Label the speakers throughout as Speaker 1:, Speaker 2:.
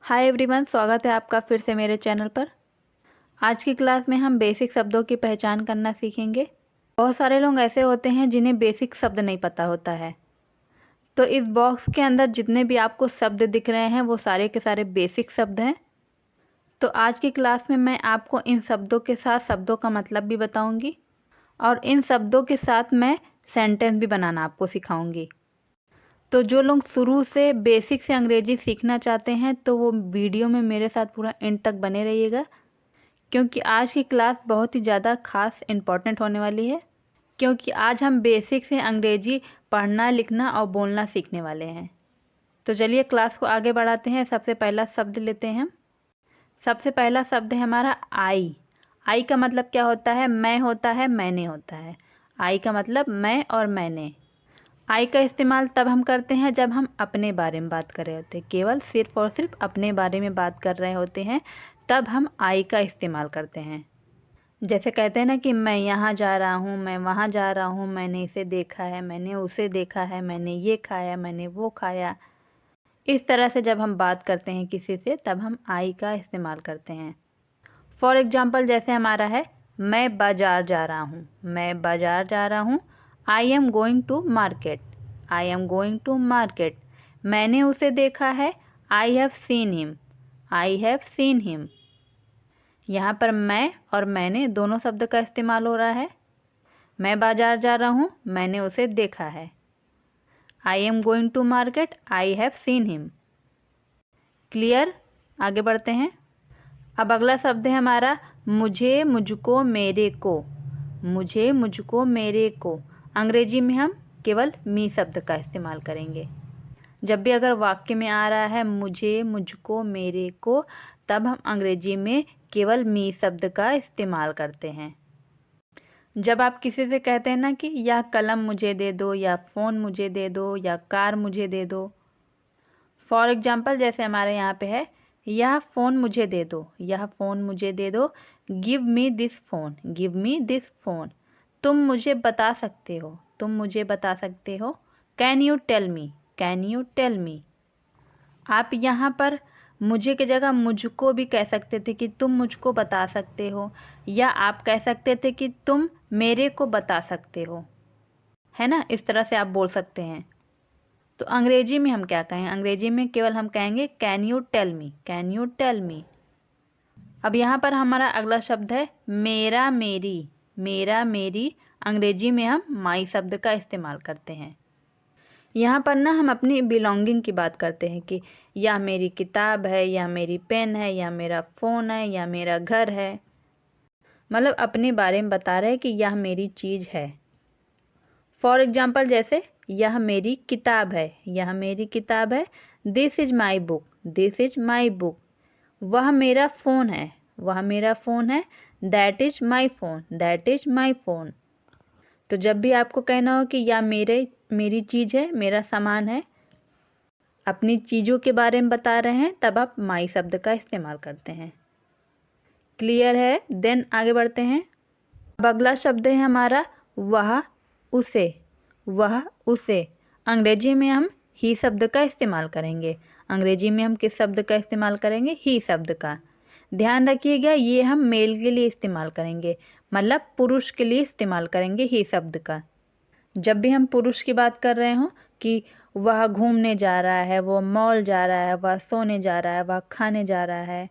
Speaker 1: Hi everyone, स्वागत है आपका फिर से मेरे चैनल पर। आज की क्लास में हम बेसिक शब्दों की पहचान करना सीखेंगे। बहुत सारे लोग ऐसे होते हैं जिन्हें बेसिक शब्द नहीं पता होता है। तो इस बॉक्स के अंदर जितने भी आपको शब्द दिख रहे हैं वो सारे के सारे बेसिक शब्द हैं। तो आज की क्लास में मैं आपको इन शब्दों के साथ शब्दों का मतलब भी बताऊँगी और इन शब्दों के साथ मैं सेंटेंस भी बनाना आपको सिखाऊँगी। तो जो लोग शुरू से बेसिक से अंग्रेजी सीखना चाहते हैं तो वो वीडियो में मेरे साथ पूरा एंड तक बने रहिएगा, क्योंकि आज की क्लास बहुत ही ज़्यादा खास इम्पॉर्टेंट होने वाली है। क्योंकि आज हम बेसिक से अंग्रेजी पढ़ना, लिखना और बोलना सीखने वाले हैं। तो चलिए क्लास को आगे बढ़ाते हैं। सबसे पहला शब्द लेते हैं हम। सबसे पहला शब्द है हमारा आई। आई का मतलब क्या होता है? मैं होता है, मैंने होता है। आई का मतलब मैं और मैंने। आई का इस्तेमाल तब हम करते हैं जब हम अपने बारे में बात कर रहे होते हैं, केवल सिर्फ और सिर्फ अपने बारे में बात कर रहे होते हैं, तब हम आई का इस्तेमाल करते हैं। जैसे कहते हैं ना कि मैं यहाँ जा रहा हूँ, मैं वहाँ जा रहा हूँ, मैंने इसे देखा है, मैंने उसे देखा है, मैंने ये खाया, मैंने वो खाया। इस तरह से जब हम बात करते हैं किसी से तब हम आई का इस्तेमाल करते हैं। फॉर एग्जाम्पल जैसे हमारा है, मैं बाज़ार जा रहा हूँ, मैं बाज़ार जा रहा हूँ। I am going to market, I am going to market. मैंने उसे देखा है, I have seen him, I have seen him. यहाँ पर मैं और मैंने दोनों शब्द का इस्तेमाल हो रहा है। मैं बाज़ार जा रहा हूँ, मैंने उसे देखा है। I am going to market, I have seen him. Clear? आगे बढ़ते हैं। अब अगला शब्द है हमारा मुझे, मुझको, मेरे को। मुझे, मुझको, मेरे को। अंग्रेजी में हम केवल मी शब्द का इस्तेमाल करेंगे। जब भी अगर वाक्य में आ रहा है मुझे, मुझको, मेरे को, तब हम अंग्रेजी में केवल मी शब्द का इस्तेमाल करते हैं। जब आप किसी से कहते हैं ना कि यह कलम मुझे दे दो, या फ़ोन मुझे दे दो, या कार मुझे दे दो। फॉर एग्जाम्पल जैसे हमारे यहाँ पे है, यह फ़ोन मुझे दे दो, यह फ़ोन मुझे दे दो। Give me this phone, give me this phone. तुम मुझे बता सकते हो, तुम मुझे बता सकते हो। Can you tell me, can you tell me. आप यहाँ पर मुझे की जगह मुझको भी कह सकते थे कि तुम मुझको बता सकते हो, या आप कह सकते थे कि तुम मेरे को बता सकते हो, है ना। इस तरह से आप बोल सकते हैं। तो अंग्रेजी में हम क्या कहें? अंग्रेजी में केवल हम कहेंगे can you tell me, can you tell me. अब यहाँ पर हमारा अगला शब्द है मेरा, मेरी। मेरा, मेरी। अंग्रेजी में हम माई शब्द का इस्तेमाल करते हैं। यहाँ पर ना हम अपनी बिलोंगिंग की बात करते हैं कि यह मेरी किताब है, यह मेरी पेन है, यह मेरा फ़ोन है, यह मेरा घर है। मतलब अपने बारे में बता रहे हैं कि यह मेरी चीज़ है। फॉर एग्जाम्पल जैसे यह मेरी किताब है, यह मेरी किताब है। This is my book, this is my book. वह मेरा फ़ोन है, वह मेरा फ़ोन है। That is my phone, that is my phone. तो जब भी आपको कहना हो कि यह मेरी चीज़ है, मेरा सामान है, अपनी चीज़ों के बारे में बता रहे हैं, तब आप माई शब्द का इस्तेमाल करते हैं। क्लियर है? देन आगे बढ़ते हैं। अब अगला शब्द है हमारा वह, उसे। वह, उसे। अंग्रेजी में हम ही शब्द का इस्तेमाल करेंगे। अंग्रेजी में हम किस शब्द का इस्तेमाल करेंगे? ही शब्द का। ध्यान रखिएगा, ये हम मेल के लिए इस्तेमाल करेंगे, मतलब पुरुष के लिए इस्तेमाल करेंगे ही शब्द का। जब भी हम पुरुष की बात कर रहे हों कि वह घूमने जा रहा है, वह मॉल जा रहा है, वह सोने जा रहा है, वह खाने जा रहा है,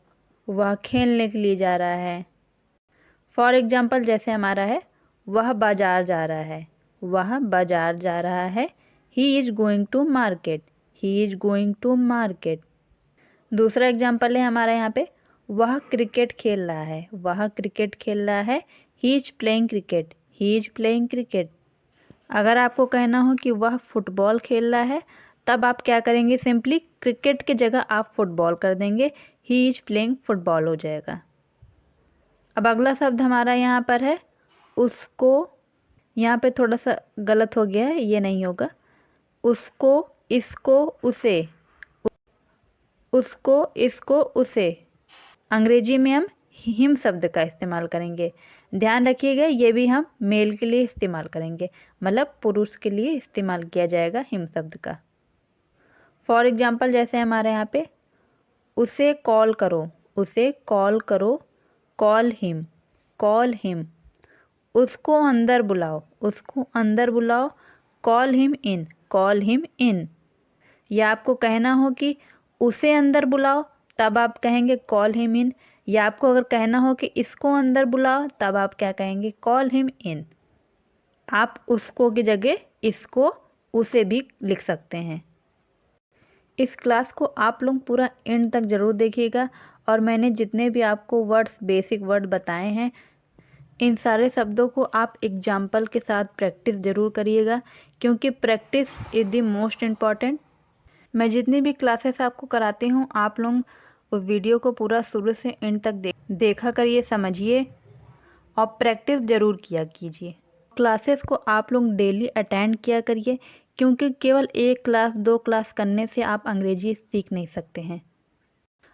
Speaker 1: वह खेलने के लिए जा रहा है। फॉर एग्जाम्पल जैसे हमारा है वह बाज़ार जा रहा है, वह बाज़ार जा रहा है। He is going to market, he is going to market. दूसरा एग्जाम्पल है हमारा यहाँ पे वह क्रिकेट खेल रहा है, वह क्रिकेट खेल रहा है। He is playing cricket, he is playing cricket. अगर आपको कहना हो कि वह फुटबॉल खेल रहा है, तब आप क्या करेंगे? सिंपली क्रिकेट की जगह आप फुटबॉल कर देंगे, ही इज़ प्लेइंग फुटबॉल हो जाएगा। अब अगला शब्द हमारा यहाँ पर है उसको। यहाँ पे थोड़ा सा गलत हो गया है, ये नहीं होगा। उसको, इसको, उसे। उसको, इसको, उसे। अंग्रेजी में हम हिम शब्द का इस्तेमाल करेंगे। ध्यान रखिएगा, ये भी हम मेल के लिए इस्तेमाल करेंगे, मतलब पुरुष के लिए इस्तेमाल किया जाएगा हिम शब्द का। फॉर एग्जाम्पल जैसे हमारे यहाँ पे उसे कॉल करो, उसे कॉल करो, कॉल हिम, कॉल हिम। उसको अंदर बुलाओ, उसको अंदर बुलाओ, call him in, call him in. या आपको कहना हो कि उसे अंदर बुलाओ, तब आप कहेंगे कॉल हिम इन। या आपको अगर कहना हो कि इसको अंदर बुलाओ, तब आप क्या कहेंगे, कॉल हिम इन। आप उसको की जगह इसको, उसे भी लिख सकते हैं। इस क्लास को आप लोग पूरा एंड तक ज़रूर देखिएगा और मैंने जितने भी आपको वर्ड्स, बेसिक वर्ड बताए हैं, इन सारे शब्दों को आप एग्जाम्पल के साथ प्रैक्टिस ज़रूर करिएगा, क्योंकि practice is the most important. मैं जितनी भी क्लासेस आपको कराती हूँ, आप लोग उस वीडियो को पूरा शुरू से एंड तक देखा करिए, समझिए और प्रैक्टिस ज़रूर किया कीजिए। क्लासेस को आप लोग डेली अटेंड किया करिए, क्योंकि केवल एक क्लास, 2 क्लास करने से आप अंग्रेजी सीख नहीं सकते हैं।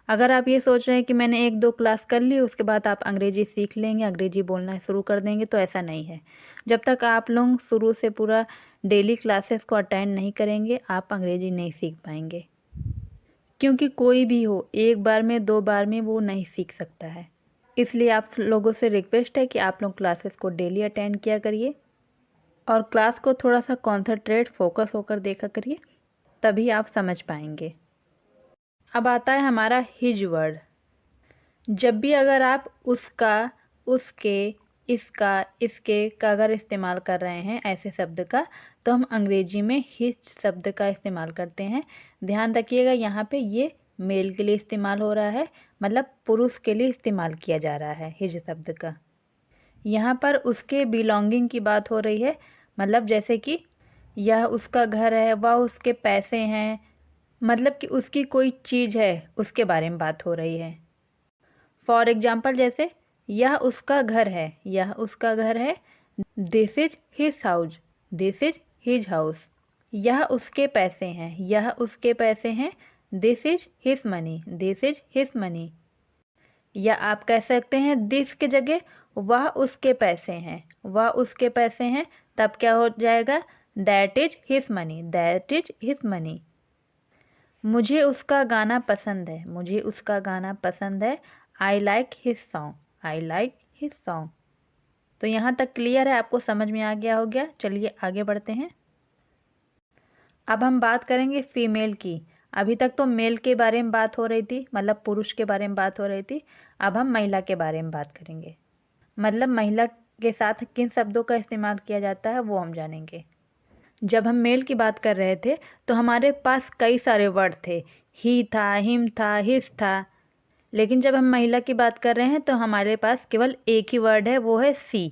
Speaker 1: अगर आप ये सोच रहे हैं कि मैंने 1-2 क्लास कर ली, उसके बाद आप अंग्रेजी सीख लेंगे, अंग्रेजी बोलना शुरू कर देंगे, तो ऐसा नहीं है। जब तक आप लोग शुरू से पूरा डेली क्लासेस को अटेंड नहीं करेंगे, आप अंग्रेजी नहीं सीख पाएंगे। क्योंकि कोई भी हो, 1 बार में, 2 बार में वो नहीं सीख सकता है। इसलिए आप लोगों से रिक्वेस्ट है कि आप लोग क्लासेस को डेली अटेंड किया करिए और क्लास को थोड़ा सा कॉन्संट्रेट, फोकस होकर देखा करिए, तभी आप समझ पाएंगे। अब आता है हमारा हिज वर्ड। जब भी अगर आप उसका, उसके, इसका, इसके का अगर इस्तेमाल कर रहे हैं ऐसे शब्द का, तो हम अंग्रेजी में हिज शब्द का इस्तेमाल करते हैं। ध्यान रखिएगा, यहाँ पे ये मेल के लिए इस्तेमाल हो रहा है, मतलब पुरुष के लिए इस्तेमाल किया जा रहा है हिज शब्द का। यहाँ पर उसके बिलोंगिंग की बात हो रही है, मतलब जैसे कि यह उसका घर है, वह उसके पैसे हैं, मतलब कि उसकी कोई चीज़ है, उसके बारे में बात हो रही है। फॉर एग्जाम्पल, जैसे यह उसका घर है, यह उसका घर है, this is his house, this is his house. यह उसके पैसे हैं, यह उसके पैसे हैं, this is his money, this is his money. या आप कह सकते हैं दिस के जगह वह उसके पैसे हैं, वह उसके पैसे हैं, तब क्या हो जाएगा, that is his money, that is his money. मुझे उसका गाना पसंद है, मुझे उसका गाना पसंद है, I like his song, I like his song. तो यहाँ तक क्लियर है, आपको समझ में आ गया होगा। चलिए आगे बढ़ते हैं। अब हम बात करेंगे फीमेल की। अभी तक तो मेल के बारे में बात हो रही थी, मतलब पुरुष के बारे में बात हो रही थी। अब हम महिला के बारे में बात करेंगे, मतलब महिला के साथ किन शब्दों का इस्तेमाल किया जाता है वो हम जानेंगे। जब हम मेल की बात कर रहे थे तो हमारे पास कई सारे वर्ड थे, ही था, हिम था, हिज था। लेकिन जब हम महिला की बात कर रहे हैं तो हमारे पास केवल एक ही वर्ड है, वो है सी।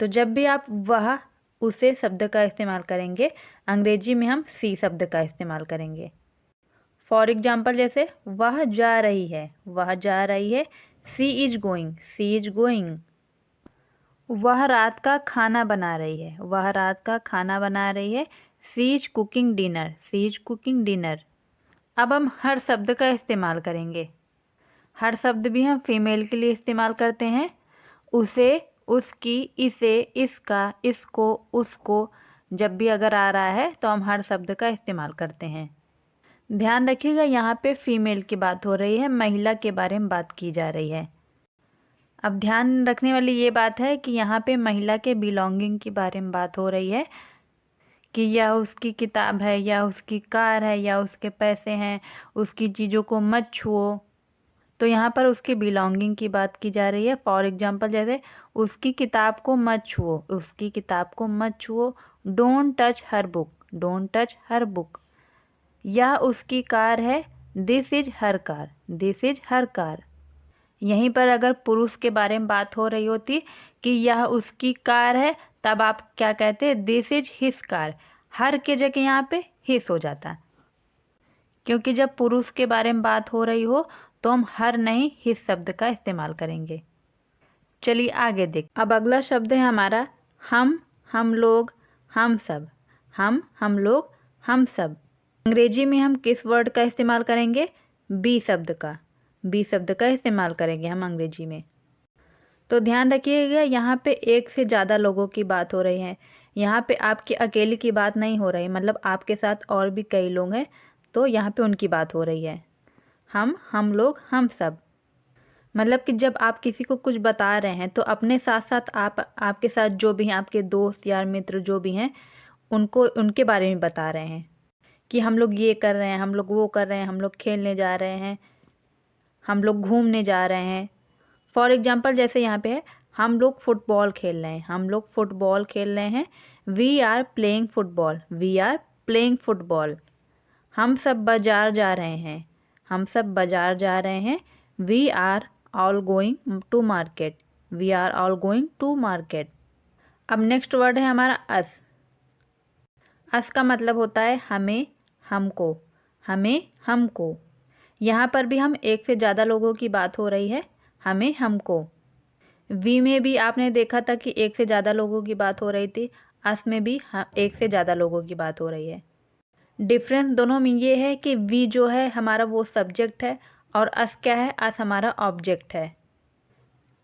Speaker 1: तो जब भी आप वह, उसे शब्द का इस्तेमाल करेंगे, अंग्रेजी में हम सी शब्द का इस्तेमाल करेंगे। फॉर एग्जाम्पल, जैसे वह जा रही है, वह जा रही है, she is going, she is going. वह रात का खाना बना रही है, वह रात का खाना बना रही है, she is cooking dinner, she is cooking dinner. अब हम हर शब्द का इस्तेमाल करेंगे। हर शब्द भी हम फीमेल के लिए इस्तेमाल करते हैं। उसे, उसकी, इसे, इसका, इसको, उसको, जब भी अगर आ रहा है तो हम हर शब्द का इस्तेमाल करते हैं। ध्यान रखिएगा, यहाँ पे फीमेल की बात हो रही है, महिला के बारे में बात की जा रही है। अब ध्यान रखने वाली ये बात है कि यहाँ पे महिला के बिलोंगिंग के बारे में बात हो रही है, कि यह उसकी किताब है, या उसकी कार है, या उसके पैसे हैं, उसकी चीज़ों को मत छुओ। तो यहाँ पर उसकी बिलोंगिंग की बात की जा रही है। फॉर एग्जाम्पल, जैसे उसकी किताब को मत छुओ, उसकी किताब को मत छुओ, don't touch her book, don't touch her book. यह उसकी कार है, this is her car, this is her car. यहीं पर अगर पुरुष के बारे में बात हो रही होती कि यह उसकी कार है, तब आप क्या कहते, दिस इज हिज कार। हर के जगह यहाँ पे हिज हो जाता, क्योंकि जब पुरुष के बारे में बात हो रही हो तो हम हर नहीं, हिज शब्द का इस्तेमाल करेंगे। चलिए आगे देख। अब अगला शब्द है हमारा हम लोग, हम सब। हम लोग, हम सब। अंग्रेजी में हम किस वर्ड का इस्तेमाल करेंगे, बी शब्द का, बी शब्द का इस्तेमाल करेंगे हम अंग्रेजी में। तो ध्यान रखिएगा, यहाँ पे एक से ज़्यादा लोगों की बात हो रही है। यहाँ पे आपकी अकेले की बात नहीं हो रही, मतलब आपके साथ और भी कई लोग हैं, तो यहाँ पे उनकी बात हो रही है। हम लोग, हम सब। मतलब कि जब आप किसी को कुछ बता रहे हैं तो अपने साथ साथ आपके साथ जो भी हैं, आपके दोस्त यार मित्र जो भी हैं, उनको उनके बारे में बता रहे हैं कि हम लोग ये कर रहे हैं, हम लोग वो कर रहे हैं, हम लोग खेलने जा रहे हैं, हम लोग घूमने जा रहे हैं। फॉर एग्जाम्पल जैसे यहाँ पे है, हम लोग फुटबॉल खेल रहे हैं, हम लोग फुटबॉल खेल रहे हैं। We are playing football, we are playing football. हम सब बाजार जा रहे हैं, हम सब बाजार जा रहे हैं। We are all going to market, we are all going to market. अब नेक्स्ट वर्ड है हमारा अस। अस का मतलब होता है हमें, हमको, हमें, हमको। यहाँ पर भी हम एक से ज़्यादा लोगों की बात हो रही है, हमें, हमको। वी में भी आपने देखा था कि एक से ज़्यादा लोगों की बात हो रही थी, अस में भी एक से ज़्यादा लोगों की बात हो रही है। डिफरेंस दोनों में ये है कि वी जो है हमारा वो सब्जेक्ट है और अस क्या है, अस हमारा ऑब्जेक्ट है।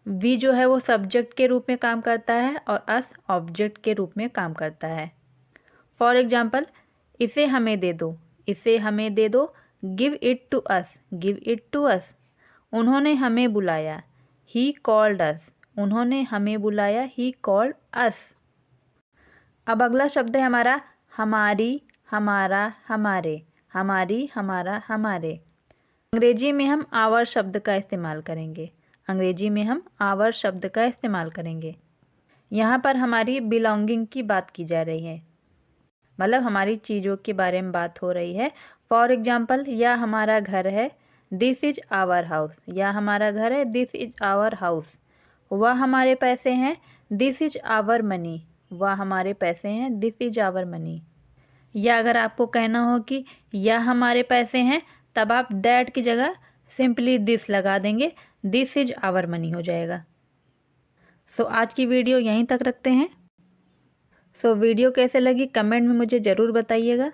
Speaker 1: वी जो है वो सब्जेक्ट के रूप में काम करता है और अस ऑब्जेक्ट के रूप में काम करता है। फॉर एग्जाम्पल, इसे हमें दे दो, इसे हमें दे दो। Give it to us, give it to us. उन्होंने हमें बुलाया, ही कॉल्ड अस, उन्होंने हमें बुलाया, ही कॉल्ड अस। अब अगला शब्द है हमारा हमारी, हमारा, हमारे, हमारी, हमारा, हमारे। अंग्रेजी में हम आवर शब्द का इस्तेमाल करेंगे, अंग्रेजी में हम आवर शब्द का इस्तेमाल करेंगे। यहाँ पर हमारी बिलोंगिंग की बात की जा रही है, मतलब हमारी चीज़ों के बारे में बात हो रही है। फॉर एग्जाम्पल, यह हमारा घर है, दिस इज आवर हाउस, या हमारा घर है, दिस इज आवर हाउस। वह हमारे पैसे हैं, दिस इज आवर मनी, वह हमारे पैसे हैं, दिस इज आवर मनी। या अगर आपको कहना हो कि यह हमारे पैसे हैं, तब आप दैट की जगह सिंपली दिस लगा देंगे, दिस इज आवर मनी हो जाएगा। सो आज की वीडियो यहीं तक रखते हैं। सो वीडियो कैसे लगी कमेंट में मुझे ज़रूर बताइएगा।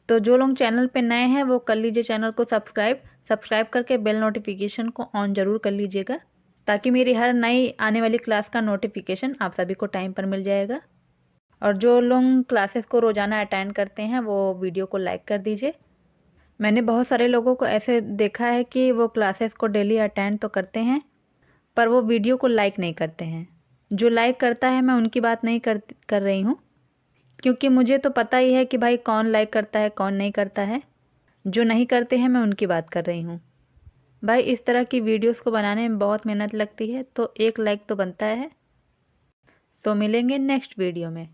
Speaker 1: तो जो लोग चैनल पे नए हैं वो कर लीजिए चैनल को सब्सक्राइब करके बेल नोटिफिकेशन को ऑन ज़रूर कर लीजिएगा, ताकि मेरी हर नई आने वाली क्लास का नोटिफिकेशन आप सभी को टाइम पर मिल जाएगा। और जो लोग क्लासेस को रोज़ाना अटेंड करते हैं वो वीडियो को लाइक कर दीजिए। मैंने बहुत सारे लोगों को ऐसे देखा है कि वो क्लासेस को डेली अटेंड तो करते हैं पर वो वीडियो को लाइक नहीं करते हैं। जो लाइक करता है मैं उनकी बात नहीं कर रही हूँ, क्योंकि मुझे तो पता ही है कि भाई कौन लाइक करता है कौन नहीं करता है। जो नहीं करते हैं मैं उनकी बात कर रही हूँ। भाई इस तरह की वीडियोस को बनाने में बहुत मेहनत लगती है, तो एक लाइक तो बनता है। तो मिलेंगे नेक्स्ट वीडियो में।